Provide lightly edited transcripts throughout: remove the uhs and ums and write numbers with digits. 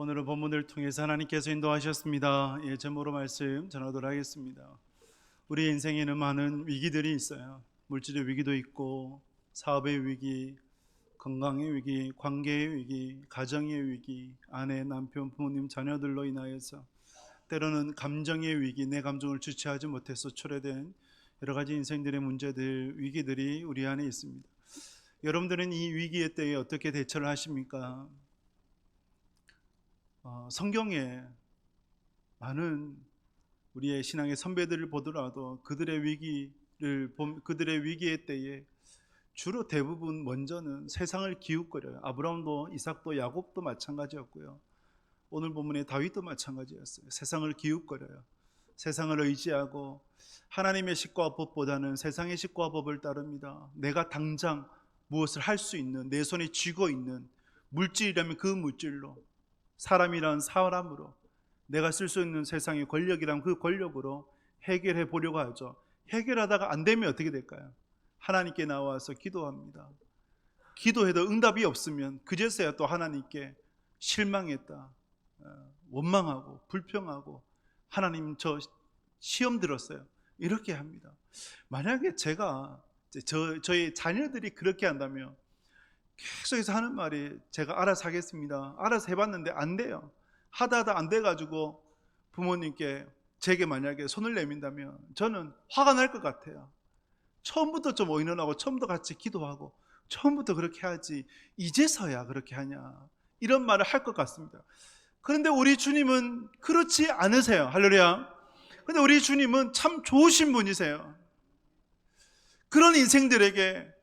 오늘은 본문을 통해서 하나님께서 인도하셨습니다. 제목으로 말씀 전하도록 하겠습니다. 우리 인생에는 많은 위기들이 있어요. 물질의 위기도 있고, 사업의 위기, 건강의 위기, 관계의 위기, 가정의 위기, 아내, 남편, 부모님, 자녀들로 인하여서 때로는 감정의 위기, 내 감정을 주체하지 못해서 초래된 여러 가지 인생들의 문제들, 위기들이 우리 안에 있습니다. 여러분들은 이 위기의 때에 어떻게 대처를 하십니까? 성경에 많은 우리의 신앙의 선배들을 보더라도 그들의 위기의 때에 주로 대부분 먼저는 세상을 기웃거려요. 아브라함도 이삭도 야곱도 마찬가지였고요. 오늘 본문의 다윗도 마찬가지였어요. 세상을 기웃거려요. 세상을 의지하고 하나님의 식과 법보다는 세상의 식과 법을 따릅니다. 내가 당장 무엇을 할 수 있는, 내 손에 쥐고 있는 물질이라면 그 물질로, 사람이란 사람으로, 내가 쓸 수 있는 세상의 권력이란 그 권력으로 해결해 보려고 하죠. 해결하다가 안 되면 어떻게 될까요? 하나님께 나와서 기도합니다. 기도해도 응답이 없으면 그제서야 또 하나님께 실망했다, 원망하고 불평하고, 하나님 저 시험 들었어요, 이렇게 합니다. 만약에 저희 자녀들이 그렇게 한다면 계속해서 하는 말이, 제가 알아서 하겠습니다, 알아서 해봤는데 안 돼요. 하다 안 돼가지고 부모님께 제게 만약에 손을 내민다면 저는 화가 날 것 같아요. 처음부터 좀 의논하고 처음부터 같이 기도하고 처음부터 그렇게 하지 이제서야 그렇게 하냐, 이런 말을 할 것 같습니다. 그런데 우리 주님은 그렇지 않으세요. 할렐루야. 그런데 우리 주님은 참 좋으신 분이세요. 그런 인생들에게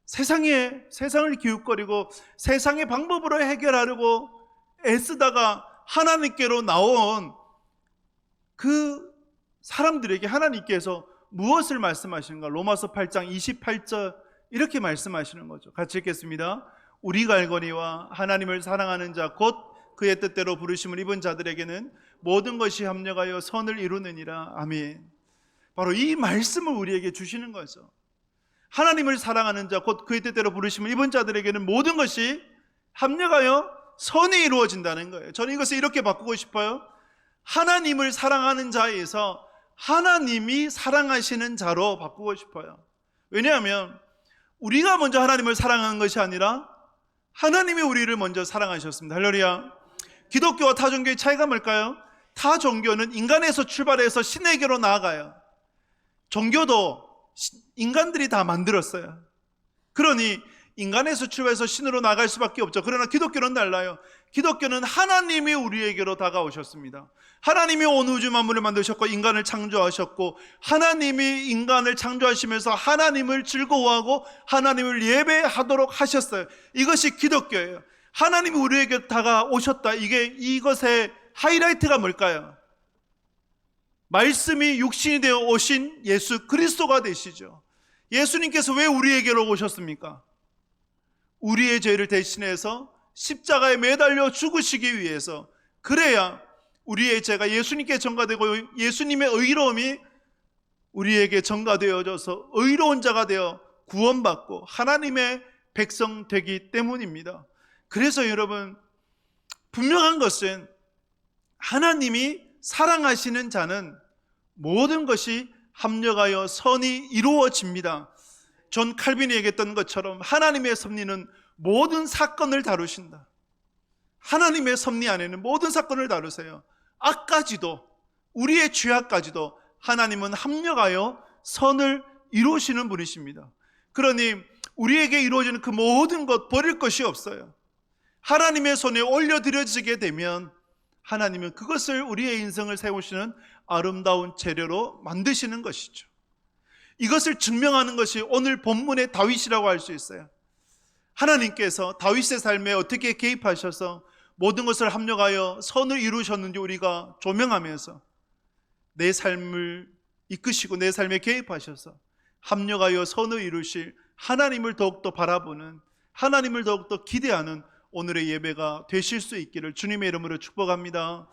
세상을 기웃거리고 세상의 방법으로 해결하려고 애쓰다가 하나님께로 나온 그 사람들에게 하나님께서 무엇을 말씀하시는가? 로마서 8장 28절 이렇게 말씀하시는 거죠. 같이 읽겠습니다. 우리가 알거니와 하나님을 사랑하는 자 곧 그의 뜻대로 부르심을 입은 자들에게는 모든 것이 합력하여 선을 이루느니라. 아멘. 바로 이 말씀을 우리에게 주시는 거죠. 하나님을 사랑하는 자 곧 그의 뜻대로 부르심을 입은 자들에게는 모든 것이 합력하여 선이 이루어진다는 거예요. 저는 이것을 이렇게 바꾸고 싶어요. 하나님을 사랑하는 자에서 하나님이 사랑하시는 자로 바꾸고 싶어요. 왜냐하면 우리가 먼저 하나님을 사랑하는 것이 아니라 하나님이 우리를 먼저 사랑하셨습니다. 할렐루야. 기독교와 타 종교의 차이가 뭘까요? 타 종교는 인간에서 출발해서 신에게로 나아가요. 종교도 인간들이 다 만들었어요. 그러니 인간에서 출발해서 신으로 나갈 수밖에 없죠. 그러나 기독교는 달라요. 기독교는 하나님이 우리에게로 다가오셨습니다. 하나님이 온 우주 만물을 만드셨고 인간을 창조하셨고, 하나님이 인간을 창조하시면서 하나님을 즐거워하고 하나님을 예배하도록 하셨어요. 이것이 기독교예요. 하나님이 우리에게 다가오셨다. 이것의 하이라이트가 뭘까요? 말씀이 육신이 되어 오신 예수 그리스도가 되시죠. 예수님께서 왜 우리에게로 오셨습니까? 우리의 죄를 대신해서 십자가에 매달려 죽으시기 위해서. 그래야 우리의 죄가 예수님께 전가되고 예수님의 의로움이 우리에게 전가되어져서 의로운 자가 되어 구원받고 하나님의 백성 되기 때문입니다. 그래서 여러분, 분명한 것은 하나님이 사랑하시는 자는 모든 것이 합력하여 선이 이루어집니다. 존 칼빈이 얘기했던 것처럼 하나님의 섭리는 모든 사건을 다루신다. 하나님의 섭리 안에는 모든 사건을 다루세요. 악까지도, 우리의 죄악까지도 하나님은 합력하여 선을 이루시는 분이십니다. 그러니 우리에게 이루어지는 그 모든 것 버릴 것이 없어요. 하나님의 손에 올려드려지게 되면 하나님은 그것을 우리의 인생을 세우시는 아름다운 재료로 만드시는 것이죠. 이것을 증명하는 것이 오늘 본문의 다윗이라고 할 수 있어요. 하나님께서 다윗의 삶에 어떻게 개입하셔서 모든 것을 합력하여 선을 이루셨는지 우리가 조명하면서 내 삶을 이끄시고 내 삶에 개입하셔서 합력하여 선을 이루실 하나님을 더욱더 바라보는, 하나님을 더욱더 기대하는 오늘의 예배가 되실 수 있기를 주님의 이름으로 축복합니다.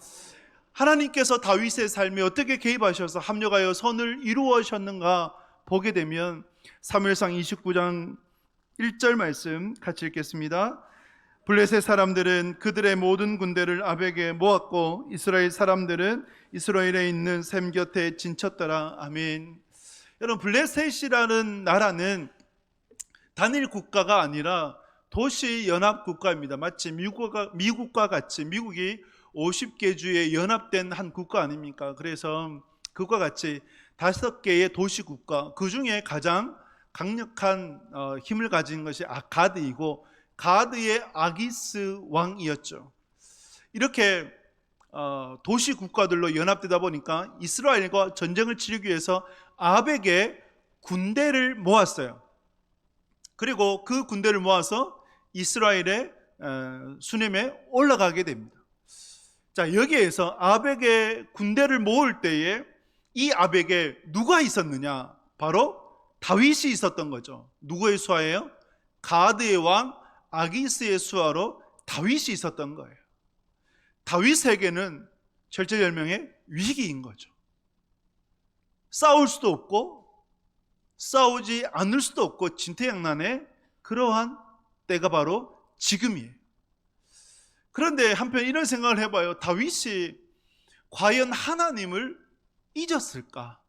하나님께서 다윗의 삶에 어떻게 개입하셔서 합력하여 선을 이루어셨는가 보게 되면 사무엘상 29장 1절 말씀 같이 읽겠습니다. 블레셋 사람들은 그들의 모든 군대를 아벡에 모았고 이스라엘 사람들은 이스라엘에 있는 셈 곁에 진쳤더라. 아멘. 여러분, 블레셋이라는 나라는 단일 국가가 아니라 도시 연합 국가입니다. 마치 미국과 같이 미국이 50개 주에 연합된 한 국가 아닙니까? 그래서 그것과 같이 5개의 도시 국가, 그 중에 가장 강력한 힘을 가진 것이 아가드이고 가드의 아기스 왕이었죠. 이렇게 도시 국가들로 연합되다 보니까 이스라엘과 전쟁을 치르기 위해서 아벡에 군대를 모았어요. 그리고 그 군대를 모아서 이스라엘의 수넴에 올라가게 됩니다. 자, 여기에서 아벡의 군대를 모을 때에 이 아벡에 누가 있었느냐? 바로 다윗이 있었던 거죠. 누구의 수하예요? 가드의 왕 아기스의 수하로 다윗이 있었던 거예요. 다윗에게는 절제절명의 위기인 거죠. 싸울 수도 없고 싸우지 않을 수도 없고 진퇴양난의 그러한 때가 바로 지금이에요. 그런데 한편 이런 생각을 해봐요. 다윗이 과연 하나님을 잊었을까?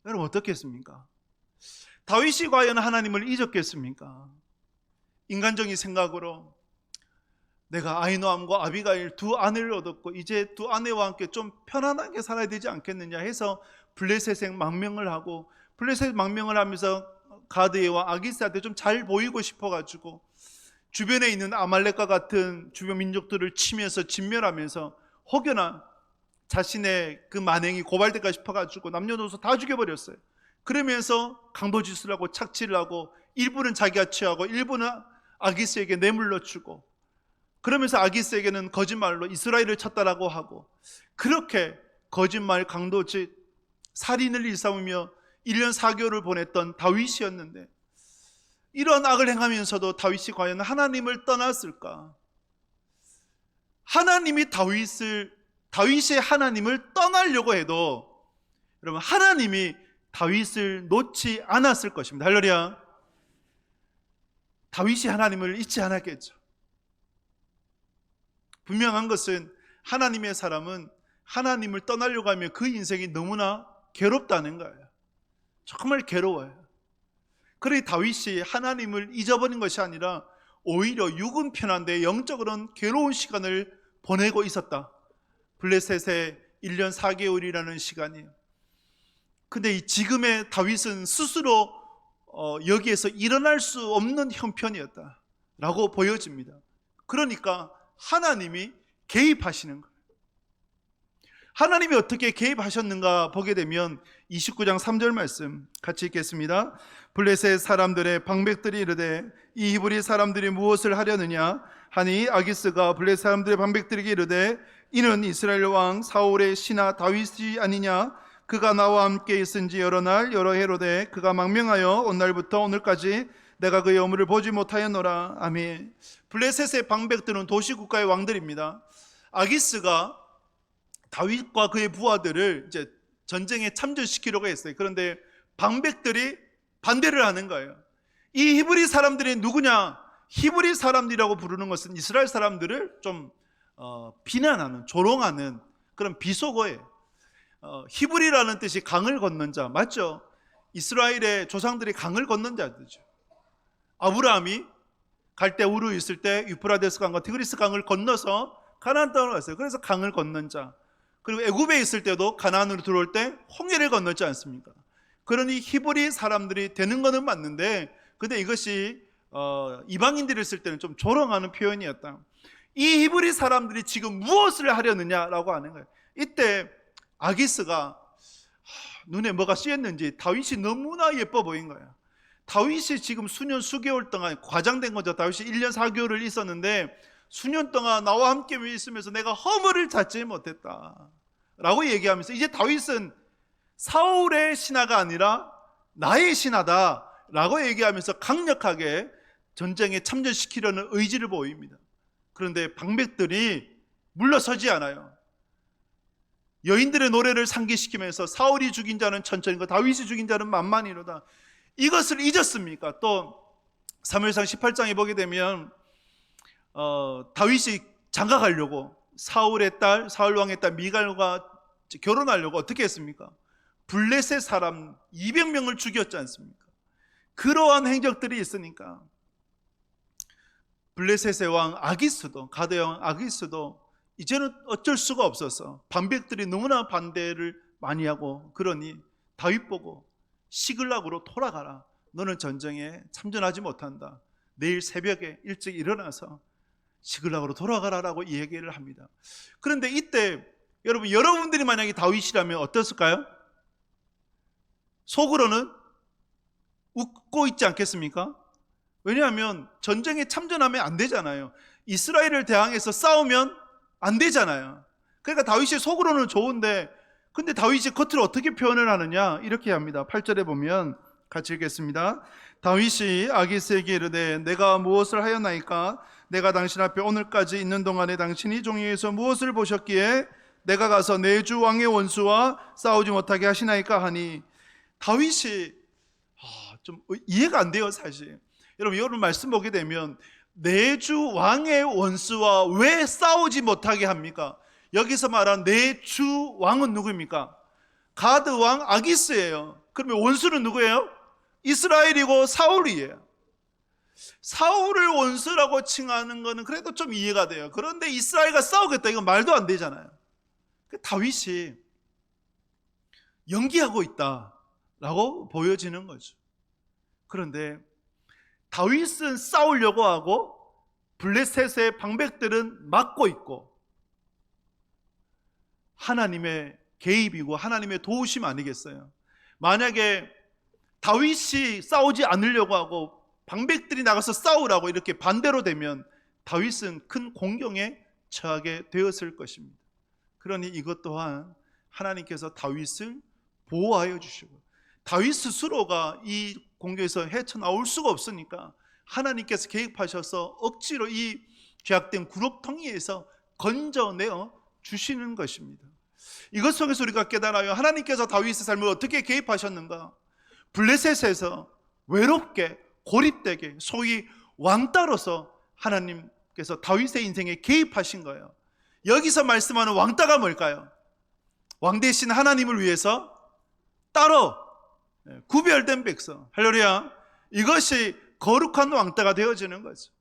여러분, 어떻겠습니까? 다윗이 과연 하나님을 잊었겠습니까? 인간적인 생각으로 내가 아히노암과 아비가일 두 아내를 얻었고 이제 두 아내와 함께 좀 편안하게 살아야 되지 않겠느냐 해서 블레셋에 망명을 하고, 블레셋 망명을 하면서 가드와 아기스한테 좀 잘 보이고 싶어가지고 주변에 있는 아말렉과 같은 주변 민족들을 치면서 진멸하면서 혹여나 자신의 그 만행이 고발될까 싶어가지고 남녀노소 다 죽여버렸어요. 그러면서 강도짓을 하고 착취를 하고 일부는 자기가 취하고 일부는 아기스에게 뇌물로 주고, 그러면서 아기스에게는 거짓말로 이스라엘을 쳤다라고 하고, 그렇게 거짓말, 강도짓, 살인을 일삼으며 1년 4개월을 보냈던 다윗이었는데, 이런 악을 행하면서도 다윗이 과연 하나님을 떠났을까? 하나님이 다윗의 하나님을 떠나려고 해도 여러분, 하나님이 다윗을 놓지 않았을 것입니다. 할렐루야. 다윗이 하나님을 잊지 않았겠죠. 분명한 것은 하나님의 사람은 하나님을 떠나려고 하면 그 인생이 너무나 괴롭다는 거예요. 정말 괴로워요. 그러니 다윗이 하나님을 잊어버린 것이 아니라 오히려 육은 편한데 영적으로는 괴로운 시간을 보내고 있었다. 블레셋의 1년 4개월이라는 시간이에요. 근데 이 지금의 다윗은 스스로 여기에서 일어날 수 없는 형편이었다라고 보여집니다. 그러니까 하나님이 개입하시는 거예요. 하나님이 어떻게 개입하셨는가 보게 되면 29장 3절 말씀 같이 읽겠습니다. 블레셋 사람들의 방백들이 이르되 이 히브리 사람들이 무엇을 하려느냐 하니 아기스가 블레셋 사람들의 방백들에게 이르되 이는 이스라엘 왕 사울의 신하 다윗이 아니냐? 그가 나와 함께 있은지 여러 날 여러 해로되 그가 망명하여 온 날부터 오늘까지 내가 그의 어물을 보지 못하였노라. 아멘. 블레셋의 방백들은 도시국가의 왕들입니다. 아기스가 다윗과 그의 부하들을 이제 전쟁에 참전시키려고 했어요. 그런데 방백들이 반대를 하는 거예요. 이 히브리 사람들이 누구냐? 히브리 사람들이라고 부르는 것은 이스라엘 사람들을 좀 비난하는, 조롱하는 그런 비속어예요. 히브리라는 뜻이 강을 건넌 자, 맞죠? 이스라엘의 조상들이 강을 건넌 자들이죠. 아브라함이 갈대 우르 있을 때 유프라데스 강과 티그리스 강을 건너서 가나안 땅으로 갔어요. 그래서 강을 건넌 자. 그리고 애굽에 있을 때도 가나안으로 들어올 때 홍해를 건넜지 않습니까? 그러니 히브리 사람들이 되는 것은 맞는데, 근데 이것이 이방인들이 있을 때는 좀 조롱하는 표현이었다. 이 히브리 사람들이 지금 무엇을 하려느냐라고 하는 거예요. 이때 아기스가 눈에 뭐가 씌었는지 다윗이 너무나 예뻐 보인 거예요. 다윗이 지금 수개월 동안 과장된 거죠. 다윗이 1년 4개월을 있었는데 수년 동안 나와 함께 있으면서 내가 허물을 찾지 못했다 라고 얘기하면서 이제 다윗은 사울의 신하가 아니라 나의 신하다 라고 얘기하면서 강력하게 전쟁에 참전시키려는 의지를 보입니다. 그런데 방백들이 물러서지 않아요. 여인들의 노래를 상기시키면서 사울이 죽인 자는 천천히고 다윗이 죽인 자는 만만히로다. 이것을 잊었습니까? 또 사무엘상 18장에 보게 되면 다윗이 장가 가려고 사울의 딸, 사울 왕의 딸 미갈과 결혼하려고 어떻게 했습니까? 블레셋 사람 200명을 죽였지 않습니까? 그러한 행적들이 있으니까 블레셋의 왕 아기스도, 가드의 왕 아기스도 이제는 어쩔 수가 없어서 반백들이 너무나 반대를 많이 하고, 그러니 다윗 보고 시글락으로 돌아가라. 너는 전쟁에 참전하지 못한다. 내일 새벽에 일찍 일어나서 시글락으로 돌아가라라고 이 얘기를 합니다. 그런데 이때 여러분들이 만약에 다윗이라면 어땠을까요? 속으로는 웃고 있지 않겠습니까? 왜냐하면 전쟁에 참전하면 안 되잖아요. 이스라엘을 대항해서 싸우면 안 되잖아요. 그러니까 다윗이 속으로는 좋은데, 근데 다윗이 겉으로 어떻게 표현을 하느냐, 이렇게 합니다. 8절에 보면 같이 읽겠습니다. 다윗이 아기스에게 이르되 내가 무엇을 하였나이까? 내가 당신 앞에 오늘까지 있는 동안에 당신이 종이에서 무엇을 보셨기에 내가 가서 내 주 왕의 원수와 싸우지 못하게 하시나이까 하니, 다윗이 좀 이해가 안 돼요, 사실. 여러분 말씀 보게 되면 내 주 왕의 원수와 왜 싸우지 못하게 합니까? 여기서 말한 내 주 왕은 누구입니까? 가드 왕 아기스예요. 그러면 원수는 누구예요? 이스라엘이고 사울이에요. 사울을 원수라고 칭하는 것은 그래도 좀 이해가 돼요. 그런데 이스라엘과 싸우겠다, 이건 말도 안 되잖아요. 다윗이 연기하고 있다라고 보여지는 거죠. 그런데 다윗은 싸우려고 하고 블레셋의 방백들은 막고 있고, 하나님의 개입이고 하나님의 도우심 아니겠어요? 만약에 다윗이 싸우지 않으려고 하고 방백들이 나가서 싸우라고 이렇게 반대로 되면 다윗은 큰 공경에 처하게 되었을 것입니다. 그러니 이것 또한 하나님께서 다윗을 보호하여 주시고, 다윗 스스로가 이 공경에서 헤쳐나올 수가 없으니까 하나님께서 개입하셔서 억지로 이 죄악된 구렁텅이에서 건져내어 주시는 것입니다. 이것 속에서 우리가 깨달아요. 하나님께서 다윗의 삶을 어떻게 개입하셨는가? 블레셋에서 외롭게 고립되게, 소위 왕따로서 하나님께서 다윗의 인생에 개입하신 거예요. 여기서 말씀하는 왕따가 뭘까요? 왕 대신 하나님을 위해서 따로 구별된 백성, 할렐루야, 이것이 거룩한 왕따가 되어지는 거죠.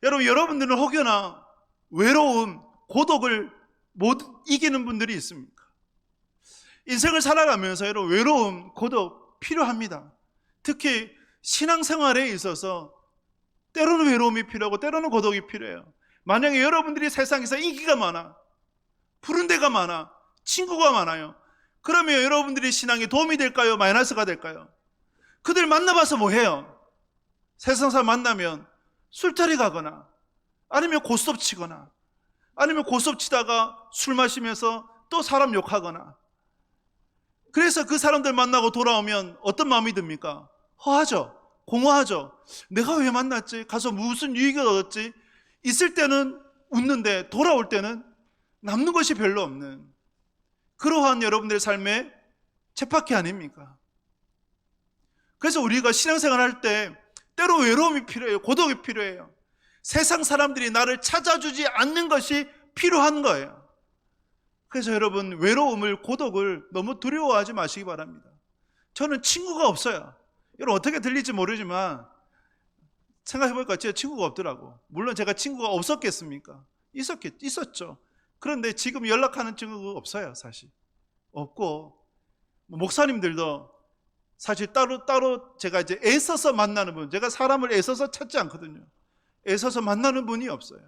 여러분들은 혹여나 외로움, 고독을 못 이기는 분들이 있습니까? 인생을 살아가면서 여러분 외로움, 고독 필요합니다. 특히 신앙생활에 있어서 때로는 외로움이 필요하고 때로는 고독이 필요해요. 만약에 여러분들이 세상에서 인기가 많아, 푸른 데가 많아, 친구가 많아요, 그러면 여러분들이 신앙에 도움이 될까요? 마이너스가 될까요? 그들 만나봐서 뭐 해요? 세상 사람 만나면 술자리 가거나, 아니면 고스톱 치거나, 아니면 고스톱 치다가 술 마시면서 또 사람 욕하거나. 그래서 그 사람들 만나고 돌아오면 어떤 마음이 듭니까? 허하죠. 공허하죠. 내가 왜 만났지? 가서 무슨 유익을 얻었지? 있을 때는 웃는데 돌아올 때는 남는 것이 별로 없는, 그러한 여러분들의 삶의 쳇바퀴 아닙니까? 그래서 우리가 신앙생활 할 때 때로 외로움이 필요해요. 고독이 필요해요. 세상 사람들이 나를 찾아주지 않는 것이 필요한 거예요. 그래서 여러분 외로움을, 고독을 너무 두려워하지 마시기 바랍니다. 저는 친구가 없어요. 여러분 어떻게 들릴지 모르지만 생각해보니까 제 친구가 없더라고. 물론 제가 친구가 없었겠습니까? 있었죠. 그런데 지금 연락하는 친구가 없어요. 사실 없고, 목사님들도 사실 따로 제가 이제 애써서 만나는 분, 제가 사람을 애써서 찾지 않거든요. 애써서 만나는 분이 없어요.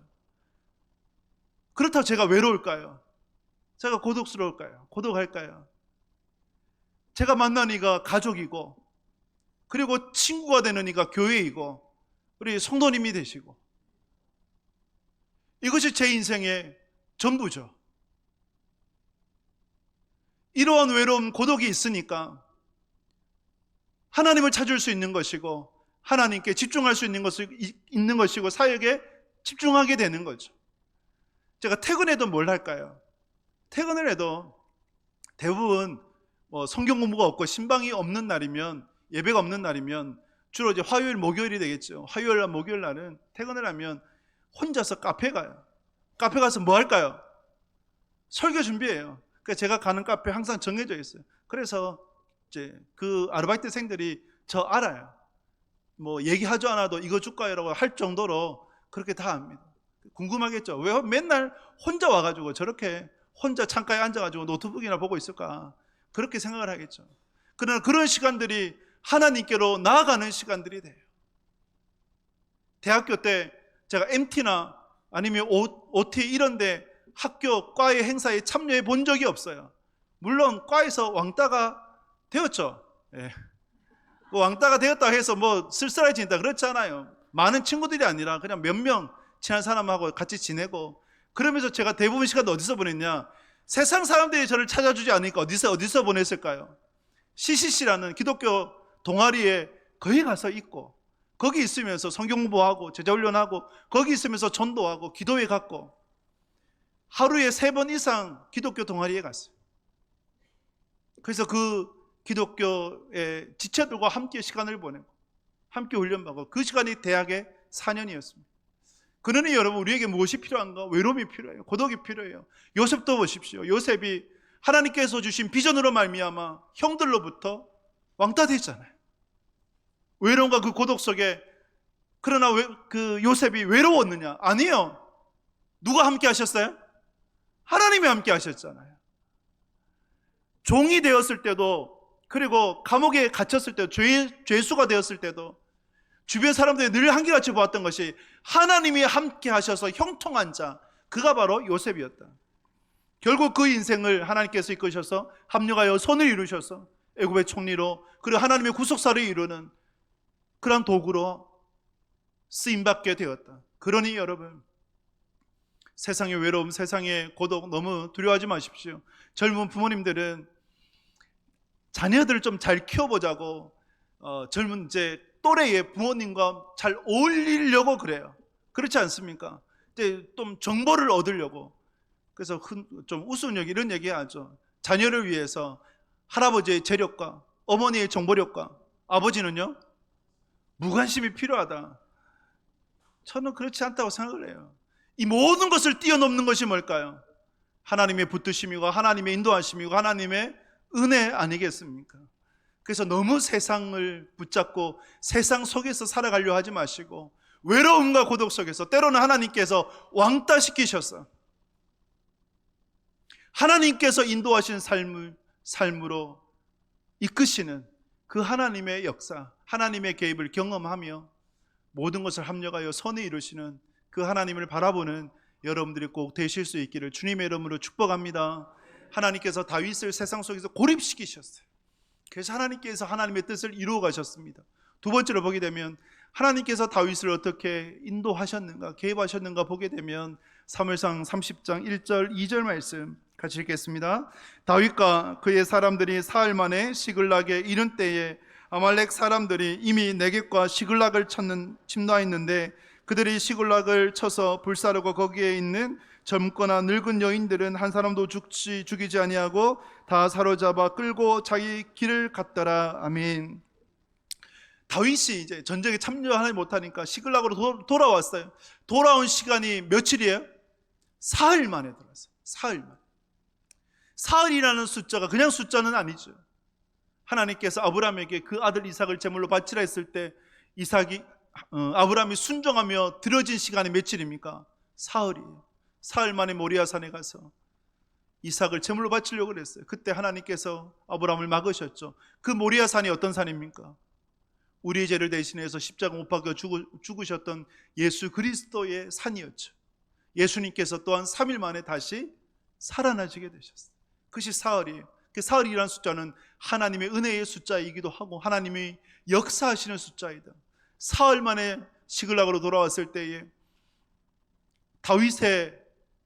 그렇다고 제가 외로울까요? 제가 고독스러울까요? 고독할까요? 제가 만난 이가 가족이고, 그리고 친구가 되는 이가 교회이고, 우리 성도님이 되시고, 이것이 제 인생의 전부죠. 이러한 외로움, 고독이 있으니까 하나님을 찾을 수 있는 것이고, 하나님께 집중할 수 있는 것이고, 사역에 집중하게 되는 거죠. 제가 퇴근해도 뭘 할까요? 퇴근을 해도 대부분 성경 공부가 없고 신방이 없는 날이면, 예배가 없는 날이면 주로 이제 화요일, 목요일이 되겠죠. 화요일과 목요일 날은 퇴근을 하면 혼자서 카페 가요. 카페 가서 뭐 할까요? 설교 준비해요. 그러니까 제가 가는 카페 항상 정해져 있어요. 그래서 이제 그 아르바이트생들이 저 알아요. 뭐 얘기하지 않아도 이거 줄까요라고 할 정도로 그렇게 다 합니다. 궁금하겠죠? 왜 맨날 혼자 와가지고 저렇게 혼자 창가에 앉아가지고 노트북이나 보고 있을까? 그렇게 생각을 하겠죠. 그러나 그런 시간들이 하나님께로 나아가는 시간들이 돼요. 대학교 때 제가 MT나 아니면 OT 이런데 학교 과의 행사에 참여해 본 적이 없어요. 물론 과에서 왕따가 되었죠. 예. 왕따가 되었다 해서 뭐 쓸쓸해진다 그렇지 않아요. 많은 친구들이 아니라 그냥 몇 명 친한 사람하고 같이 지내고, 그러면서 제가 대부분 시간 어디서 보냈냐? 세상 사람들이 저를 찾아주지 않으니까 어디서 보냈을까요? CCC라는 기독교 동아리에 거기 가서 있고, 거기 있으면서 성경 공부하고 제자훈련하고, 거기 있으면서 전도하고 기도회 갔고, 하루에 3번 이상 기독교 동아리에 갔어요. 그래서 그 기독교의 지체들과 함께 시간을 보내고 함께 훈련받고, 그 시간이 대학의 4년이었습니다. 그러니 여러분, 우리에게 무엇이 필요한가? 외로움이 필요해요. 고독이 필요해요. 요셉도 보십시오. 요셉이 하나님께서 주신 비전으로 말미암아 형들로부터 왕따 됐잖아요. 외로움과 그 고독 속에. 그러나 그 요셉이 외로웠느냐? 아니요. 누가 함께 하셨어요? 하나님이 함께 하셨잖아요. 종이 되었을 때도, 그리고 감옥에 갇혔을 때도, 죄수가 되었을 때도 주변 사람들이 늘 한결같이 보았던 것이 하나님이 함께 하셔서 형통한 자, 그가 바로 요셉이었다. 결국 그 인생을 하나님께서 이끄셔서 합력하여 선을 이루셔서 애굽의 총리로, 그리고 하나님의 구속사를 이루는 그런 도구로 쓰임받게 되었다. 그러니 여러분, 세상의 외로움, 세상의 고독 너무 두려워하지 마십시오. 젊은 부모님들은 자녀들을 좀 잘 키워보자고 젊은 이제 또래의 부모님과 잘 어울리려고 그래요. 그렇지 않습니까? 이제 좀 정보를 얻으려고. 그래서 좀 우스운 얘기, 이런 얘기 하죠. 자녀를 위해서 할아버지의 재력과 어머니의 정보력과 아버지는요, 무관심이 필요하다. 저는 그렇지 않다고 생각을 해요. 이 모든 것을 뛰어넘는 것이 뭘까요? 하나님의 붙드심이고 하나님의 인도하심이고 하나님의 은혜 아니겠습니까? 그래서 너무 세상을 붙잡고 세상 속에서 살아가려 하지 마시고, 외로움과 고독 속에서 때로는 하나님께서 왕따시키셔서 하나님께서 인도하신 삶으로 이끄시는 그 하나님의 역사, 하나님의 개입을 경험하며 모든 것을 합력하여 선을 이루시는 그 하나님을 바라보는 여러분들이 꼭 되실 수 있기를 주님의 이름으로 축복합니다. 하나님께서 다윗을 세상 속에서 고립시키셨어요. 그래서 하나님께서 하나님의 뜻을 이루어 가셨습니다. 두 번째로 보게 되면 하나님께서 다윗을 어떻게 인도하셨는가, 개입하셨는가 보게 되면 사무엘상 30장 1절 2절 말씀 같이 읽겠습니다. 다윗과 그의 사람들이 사흘 만에 시글락에 이른 때에 아말렉 사람들이 이미 네겝과 시글락을 침노하였는데 그들이 시글락을 쳐서 불사르고 거기에 있는 젊거나 늙은 여인들은 한 사람도 죽이지 아니하고 다 사로잡아 끌고 자기 길을 갔더라. 아멘. 다윗이 이제 전쟁에 참여하지 못하니까 시글락으로 돌아왔어요. 돌아온 시간이 며칠이에요? 사흘 만에 돌아왔어요. 사흘 만에. 사흘이라는 숫자가 그냥 숫자는 아니죠. 하나님께서 아브라함에게 그 아들 이삭을 제물로 바치라 했을 때 아브라함이 순종하며 들어진 시간이 며칠입니까? 사흘이에요. 사흘 만에 모리아산에 가서 이삭을 제물로 바치려고 그랬어요. 그때 하나님께서 아브라함을 막으셨죠. 그 모리아산이 어떤 산입니까? 우리의 죄를 대신해서 십자가 못 박혀 죽으셨던 예수 그리스도의 산이었죠. 예수님께서 또한 3일 만에 다시 살아나시게 되셨어요. 그것이 사흘이에요. 그 사흘이라는 숫자는 하나님의 은혜의 숫자이기도 하고 하나님이 역사하시는 숫자이다. 사흘 만에 시글락으로 돌아왔을 때에 다윗의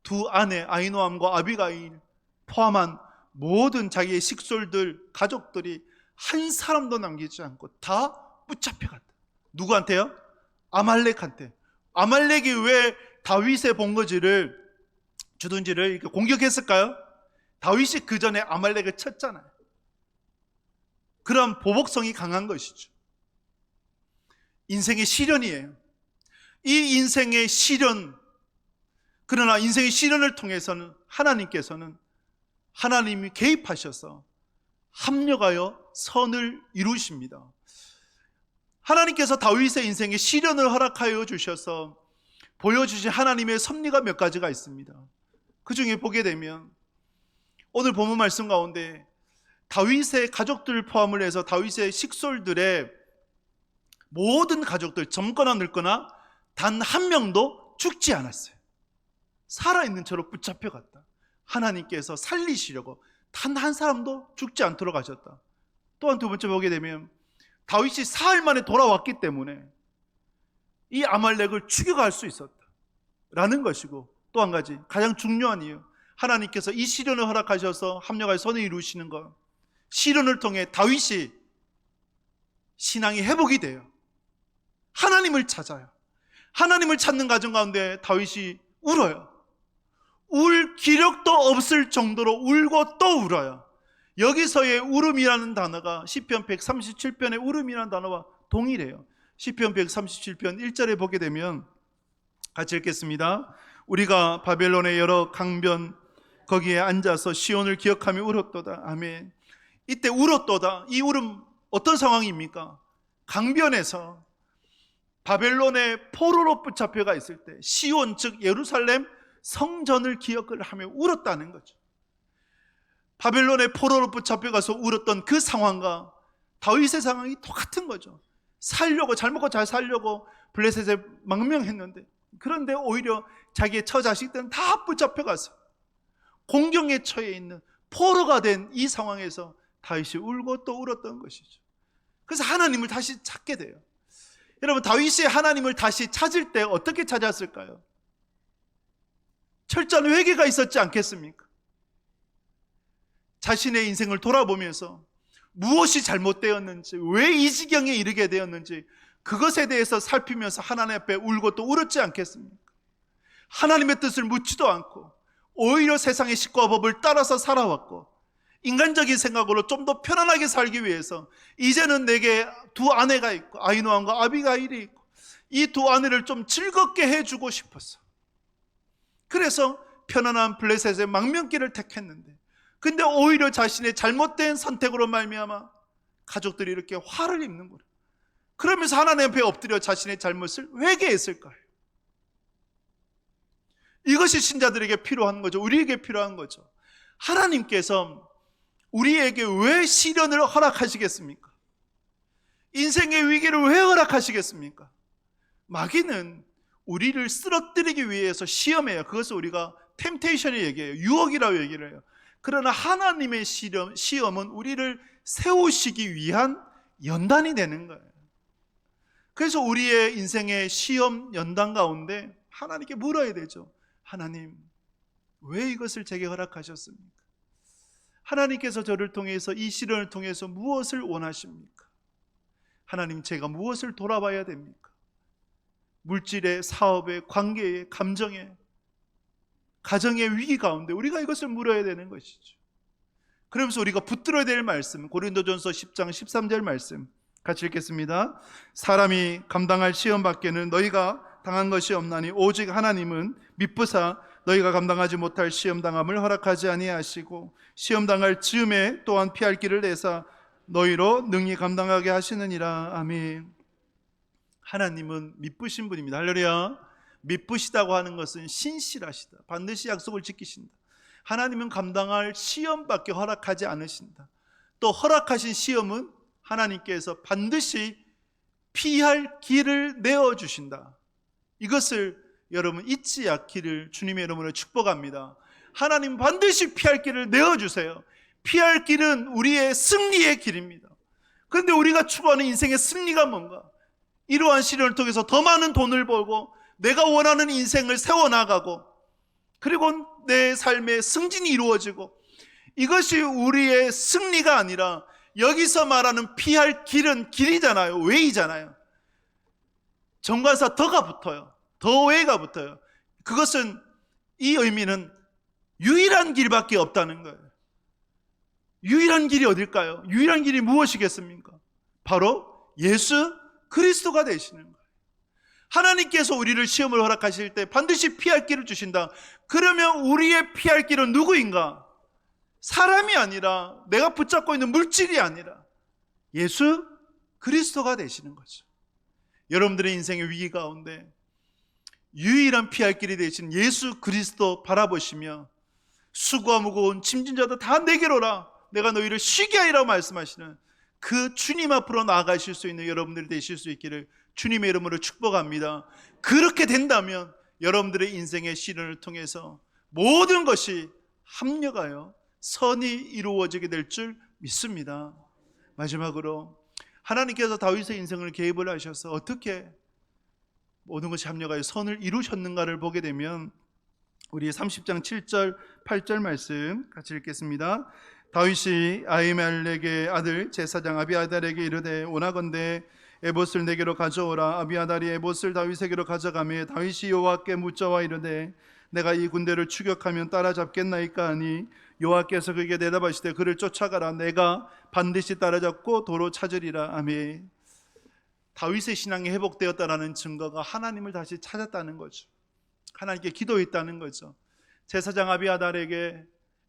두 아내 아히노암과 아비가일 포함한 모든 자기의 식솔들, 가족들이 한 사람도 남기지 않고 다 붙잡혀갔다. 누구한테요? 아말렉한테. 아말렉이 왜 다윗의 본거지를 주둔지를 이렇게 공격했을까요? 다윗이 그 전에 아말렉을 쳤잖아요. 그런 보복성이 강한 것이죠. 인생의 시련이에요. 이 인생의 시련, 그러나 인생의 시련을 통해서는 하나님이 개입하셔서 합력하여 선을 이루십니다. 하나님께서 다윗의 인생에 시련을 허락하여 주셔서 보여주신 하나님의 섭리가 몇 가지가 있습니다. 그 중에 보게 되면 오늘 본문 말씀 가운데 다윗의 가족들 포함을 해서 다윗의 식솔들의 모든 가족들 젊거나 늙거나 단 한 명도 죽지 않았어요. 살아있는 채로 붙잡혀갔다. 하나님께서 살리시려고 단 한 사람도 죽지 않도록 하셨다. 또한 두 번째 보게 되면 다윗이 사흘 만에 돌아왔기 때문에 이 아말렉을 추격할 수 있었다 라는 것이고, 또 한 가지 가장 중요한 이유, 하나님께서 이 시련을 허락하셔서 합력하여 선을 이루시는 것, 시련을 통해 다윗이 신앙이 회복이 돼요. 하나님을 찾아요. 하나님을 찾는 과정 가운데 다윗이 울어요. 울 기력도 없을 정도로 울고 또 울어요. 여기서의 울음이라는 단어가 시편 137편의 울음이라는 단어와 동일해요. 시편 137편 1절에 보게 되면 같이 읽겠습니다. 우리가 바벨론의 여러 강변 거기에 앉아서 시온을 기억하며 울었도다. 아멘. 이때 울었도다. 이 울음 어떤 상황입니까? 강변에서 바벨론의 포로로 붙잡혀가 있을 때 시온 즉 예루살렘 성전을 기억을 하며 울었다는 거죠. 바벨론의 포로로 붙잡혀가서 울었던 그 상황과 다윗의 상황이 똑같은 거죠. 살려고, 잘 먹고 잘 살려고 블레셋에 망명했는데, 그런데 오히려 자기의 처자식들은 다 붙잡혀가서 공경에 처해 있는 포로가 된 이 상황에서 다윗이 울고 또 울었던 것이죠. 그래서 하나님을 다시 찾게 돼요. 여러분, 다윗이 하나님을 다시 찾을 때 어떻게 찾았을까요? 철저한 회개가 있었지 않겠습니까? 자신의 인생을 돌아보면서 무엇이 잘못되었는지, 왜 이 지경에 이르게 되었는지 그것에 대해서 살피면서 하나님 앞에 울고 또 울었지 않겠습니까? 하나님의 뜻을 묻지도 않고 오히려 세상의 식과 법을 따라서 살아왔고, 인간적인 생각으로 좀 더 편안하게 살기 위해서 이제는 내게 두 아내가 있고 아히노함과 아비가일이 있고 이 두 아내를 좀 즐겁게 해주고 싶었어. 그래서 편안한 블레셋의 망명길을 택했는데, 근데 오히려 자신의 잘못된 선택으로 말미암아 가족들이 이렇게 화를 입는 거예요. 그러면서 하나님 앞에 엎드려 자신의 잘못을 회개했을 거예요. 이것이 신자들에게 필요한 거죠. 우리에게 필요한 거죠. 하나님께서 우리에게 왜 시련을 허락하시겠습니까? 인생의 위기를 왜 허락하시겠습니까? 마귀는 우리를 쓰러뜨리기 위해서 시험해요. 그것을 우리가 템테이션이 얘기해요. 유혹이라고 얘기를 해요. 그러나 하나님의 시험은 우리를 세우시기 위한 연단이 되는 거예요. 그래서 우리의 인생의 시험 연단 가운데 하나님께 물어야 되죠. 하나님, 왜 이것을 제게 허락하셨습니까? 하나님께서 저를 통해서 이 시련을 통해서 무엇을 원하십니까? 하나님, 제가 무엇을 돌아봐야 됩니까? 물질의, 사업의, 관계의, 감정의, 가정의 위기 가운데 우리가 이것을 물어야 되는 것이죠. 그러면서 우리가 붙들어야 될 말씀, 고린도전서 10장 13절 말씀 같이 읽겠습니다. 사람이 감당할 시험 밖에는 너희가 당한 것이 없나니 오직 하나님은 미쁘사 너희가 감당하지 못할 시험 당함을 허락하지 아니하시고 시험 당할 즈음에 또한 피할 길을 내사 너희로 능히 감당하게 하시느니라. 아멘. 하나님은 미쁘신 분입니다. 할렐루야. 미쁘시다고 하는 것은 신실하시다. 반드시 약속을 지키신다. 하나님은 감당할 시험밖에 허락하지 않으신다. 또 허락하신 시험은 하나님께서 반드시 피할 길을 내어주신다. 이것을 여러분 잊지 않기를 주님의 이름으로 축복합니다. 하나님 반드시 피할 길을 내어주세요. 피할 길은 우리의 승리의 길입니다. 그런데 우리가 추구하는 인생의 승리가 뭔가? 이러한 시련을 통해서 더 많은 돈을 벌고 내가 원하는 인생을 세워나가고 그리고 내 삶의 승진이 이루어지고, 이것이 우리의 승리가 아니라 여기서 말하는 피할 길은 길이잖아요. 웨이잖아요. 정관사 더가 붙어요. 더 웨이가 붙어요. 그것은, 이 의미는 유일한 길밖에 없다는 거예요. 유일한 길이 어딜까요? 유일한 길이 무엇이겠습니까? 바로 예수 그리스도가 되시는 거예요. 하나님께서 우리를 시험을 허락하실 때 반드시 피할 길을 주신다. 그러면 우리의 피할 길은 누구인가? 사람이 아니라, 내가 붙잡고 있는 물질이 아니라 예수 그리스도가 되시는 거죠. 여러분들의 인생의 위기 가운데 유일한 피할 길이 되신 예수 그리스도 바라보시며 수고와 무거운 짐진 자들 다 내게로 오라, 내가 너희를 쉬게 하리라고 말씀하시는 그 주님 앞으로 나아가실 수 있는 여러분들이 되실 수 있기를 주님의 이름으로 축복합니다. 그렇게 된다면 여러분들의 인생의 시련을 통해서 모든 것이 합력하여 선이 이루어지게 될 줄 믿습니다. 마지막으로 하나님께서 다윗의 인생을 개입을 하셔서 어떻게 모든 것이 합력하여 선을 이루셨는가를 보게 되면 우리 30장 7절 8절 말씀 같이 읽겠습니다. 다윗이 아히멜렉의 아들 제사장 아비아달에게 이르되 원하건대 에봇을 내게로 가져오라. 아비아달이 에봇을 다윗에게로 가져가매 다윗이 여호와께 묻자와 이르되 내가 이 군대를 추격하면 따라잡겠나이까 하니 여호와께서 그에게 대답하시되 그를 쫓아가라. 내가 반드시 따라잡고 도로 찾으리라. 아멘. 다윗의 신앙이 회복되었다라는 증거가 하나님을 다시 찾았다는 거죠. 하나님께 기도했다는 거죠. 제사장 아비아달에게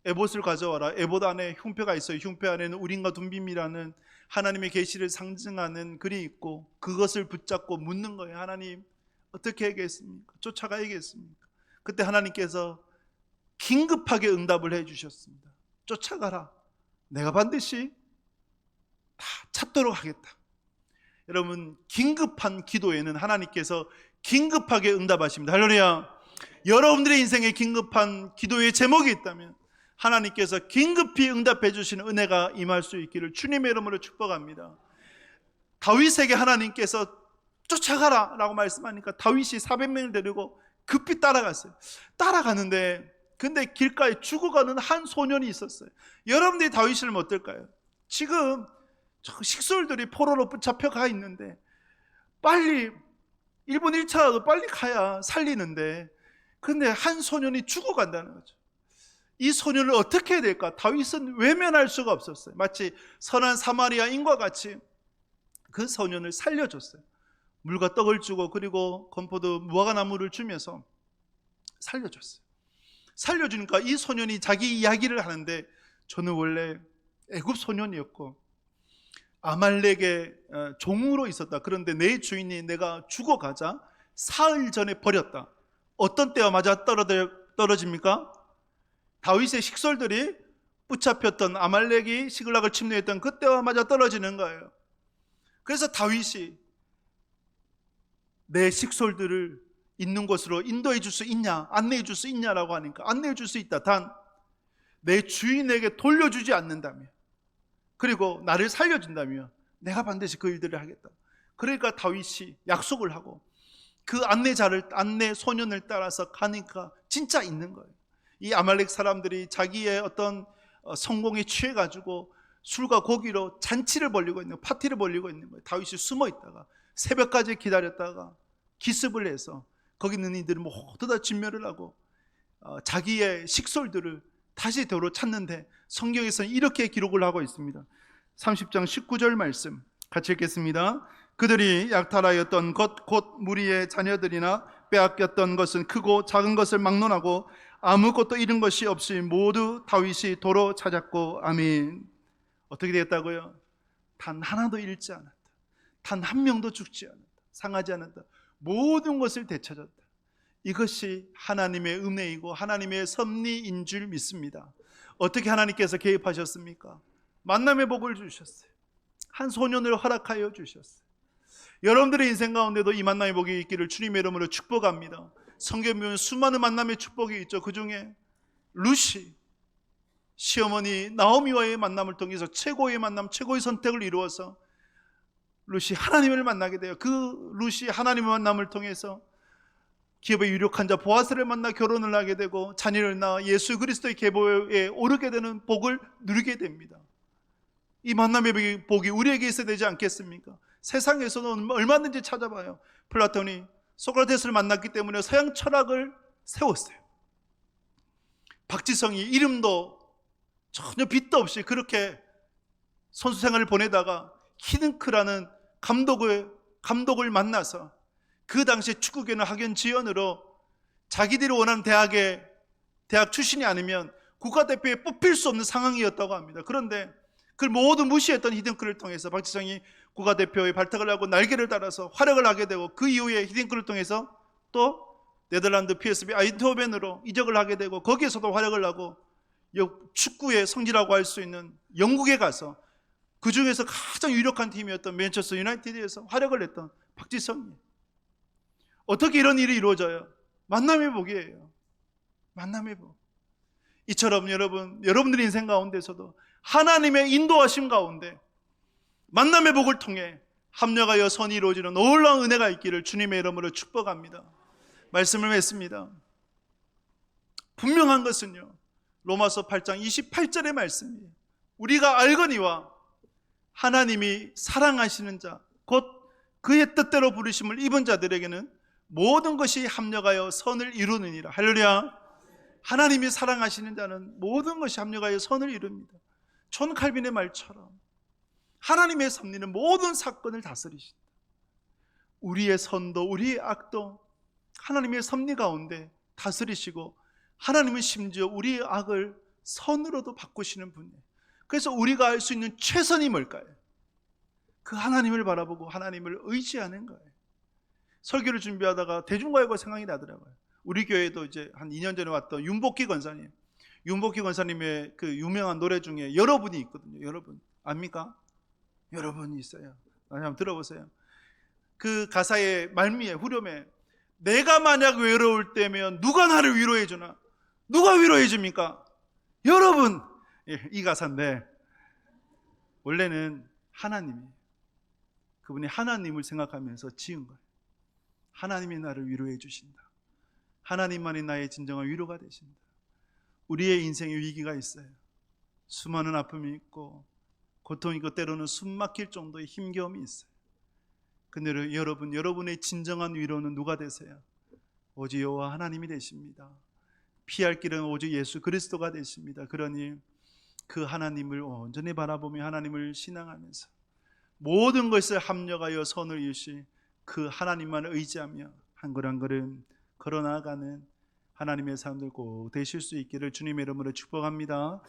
에봇을 가져와라. 에봇 안에 흉패가 있어요. 흉패 안에는 우림과 둠빔이라는 하나님의 계시를 상징하는 글이 있고 그것을 붙잡고 묻는 거예요. 하나님 어떻게 하겠습니까? 쫓아가야겠습니까? 그때 하나님께서 긴급하게 응답을 해주셨습니다. 쫓아가라. 내가 반드시 다 찾도록 하겠다. 여러분, 긴급한 기도에는 하나님께서 긴급하게 응답하십니다. 할렐루야. 여러분들의 인생에 긴급한 기도의 제목이 있다면 하나님께서 긴급히 응답해 주시는 은혜가 임할 수 있기를 주님의 이름으로 축복합니다. 다윗에게 하나님께서 쫓아가라 라고 말씀하니까 다윗이 400명을 데리고 급히 따라갔어요. 따라가는데 근데 길가에 죽어가는 한 소년이 있었어요. 여러분들이 다윗을 어떨까요? 지금 식솔들이 포로로 붙잡혀 가 있는데 빨리 1분 1차라도 빨리 가야 살리는데 근데 한 소년이 죽어간다는 거죠. 이 소년을 어떻게 해야 될까? 다윗은 외면할 수가 없었어요. 마치 선한 사마리아인과 같이 그 소년을 살려줬어요. 물과 떡을 주고 그리고 건포도 무화과나무를 주면서 살려줬어요. 살려주니까 이 소년이 자기 이야기를 하는데 저는 원래 애굽 소년이었고 아말렉의 종으로 있었다. 그런데 내 주인이 내가 죽어가자 사흘 전에 버렸다. 어떤 때와 맞아 떨어집니까? 다윗의 식솔들이 붙잡혔던 아말렉이 시글락을 침노했던 그때와 맞아 떨어지는 거예요. 그래서 다윗이 내 식솔들을 있는 곳으로 인도해 줄 수 있냐, 안내해 줄 수 있냐라고 하니까 안내해 줄 수 있다. 단 내 주인에게 돌려주지 않는다며, 그리고 나를 살려준다며 내가 반드시 그 일들을 하겠다. 그러니까 다윗이 약속을 하고 그 안내 소년을 따라서 가니까 진짜 있는 거예요. 이 아말렉 사람들이 자기의 어떤 성공에 취해가지고 술과 고기로 잔치를 벌리고 있는, 파티를 벌리고 있는 거예요. 다윗이 숨어 있다가 새벽까지 기다렸다가 기습을 해서 거기 있는 이들은 모두 다 진멸을 하고 자기의 식솔들을 다시 도로 찾는데 성경에서는 이렇게 기록을 하고 있습니다. 30장 19절 말씀 같이 읽겠습니다. 그들이 약탈하였던 것 곧 무리의 자녀들이나 빼앗겼던 것은 크고 작은 것을 막론하고 아무것도 잃은 것이 없이 모두 다윗이 도로 찾았고 아멘. 어떻게 되었다고요? 단 하나도 잃지 않았다. 단 한 명도 죽지 않았다. 상하지 않았다. 모든 것을 되찾았다. 이것이 하나님의 은혜이고 하나님의 섭리인 줄 믿습니다. 어떻게 하나님께서 개입하셨습니까? 만남의 복을 주셨어요. 한 소년을 허락하여 주셨어요. 여러분들의 인생 가운데도 이 만남의 복이 있기를 주님의 이름으로 축복합니다. 성경에 보면 수많은 만남의 축복이 있죠. 그 중에 루시 시어머니 나오미와의 만남을 통해서 최고의 만남, 최고의 선택을 이루어서 루시 하나님을 만나게 돼요. 그 루시 하나님의 만남을 통해서 기업의 유력한 자 보아스를 만나 결혼을 하게 되고 자녀를 낳아 예수 그리스도의 계보에 오르게 되는 복을 누리게 됩니다. 이 만남의 복이 우리에게 있어야 되지 않겠습니까? 세상에서는 얼마든지 찾아봐요. 플라톤이 소크라테스를 만났기 때문에 서양 철학을 세웠어요. 박지성이 이름도 전혀 빚도 없이 그렇게 선수 생활을 보내다가 히든크라는 감독을 만나서 그 당시에 축구계는 학연 지연으로 자기들이 원하는 대학 출신이 아니면 국가대표에 뽑힐 수 없는 상황이었다고 합니다. 그런데 그걸 모두 무시했던 히딩크를 통해서 박지성이 국가대표의 발탁을 하고 날개를 달아서 활약을 하게 되고, 그 이후에 히딩크를 통해서 또 네덜란드 PSV 아인트호벤으로 이적을 하게 되고, 거기에서도 활약을 하고 축구의 성지라고 할 수 있는 영국에 가서 그 중에서 가장 유력한 팀이었던 맨체스터 유나이티드에서 활약을 했던 박지성이. 어떻게 이런 일이 이루어져요? 만남의 복이에요. 만남의 복. 이처럼 여러분들의 인생 가운데서도 하나님의 인도하심 가운데 만남의 복을 통해 합력하여 선이 이루어지는 놀라운 은혜가 있기를 주님의 이름으로 축복합니다. 말씀을 맺습니다. 분명한 것은요, 로마서 8장 28절의 말씀이에요. 우리가 알거니와 하나님이 사랑하시는 자, 곧 그의 뜻대로 부르심을 입은 자들에게는 모든 것이 합력하여 선을 이루느니라. 할렐루야. 하나님이 사랑하시는 자는 모든 것이 합력하여 선을 이룹니다. 존 칼빈의 말처럼 하나님의 섭리는 모든 사건을 다스리신다. 우리의 선도 우리의 악도 하나님의 섭리 가운데 다스리시고, 하나님은 심지어 우리의 악을 선으로도 바꾸시는 분이에요. 그래서 우리가 할 수 있는 최선이 뭘까요? 그 하나님을 바라보고 하나님을 의지하는 거예요. 설교를 준비하다가 대중가요가 생각이 나더라고요. 우리 교회에도 이제 한 2년 전에 왔던 윤복희 권사님, 윤복희 권사님의 그 유명한 노래 중에 여러분이 있거든요. 여러분 압니까? 여러분이 있어요. 한번 들어보세요. 그 가사의 말미에, 후렴에 내가 만약 외로울 때면 누가 나를 위로해 주나? 누가 위로해 줍니까? 여러분. 이 가사인데 원래는 하나님이, 그분이 하나님을 생각하면서 지은 거예요. 하나님이 나를 위로해 주신다. 하나님만이 나의 진정한 위로가 되신다. 우리의 인생에 위기가 있어요. 수많은 아픔이 있고 고통이 있고 때로는 숨 막힐 정도의 힘겨움이 있어요. 근데 여러분의 진정한 위로는 누가 되세요? 오직 여호와 하나님이 되십니다. 피할 길은 오직 예수 그리스도가 되십니다. 그러니 그 하나님을 온전히 바라보며 하나님을 신앙하면서 모든 것을 합력하여 선을 이루시 그 하나님만을 의지하며 한 걸음 한 걸음 걸어나가는 하나님의 사람들 꼭 되실 수 있기를 주님의 이름으로 축복합니다.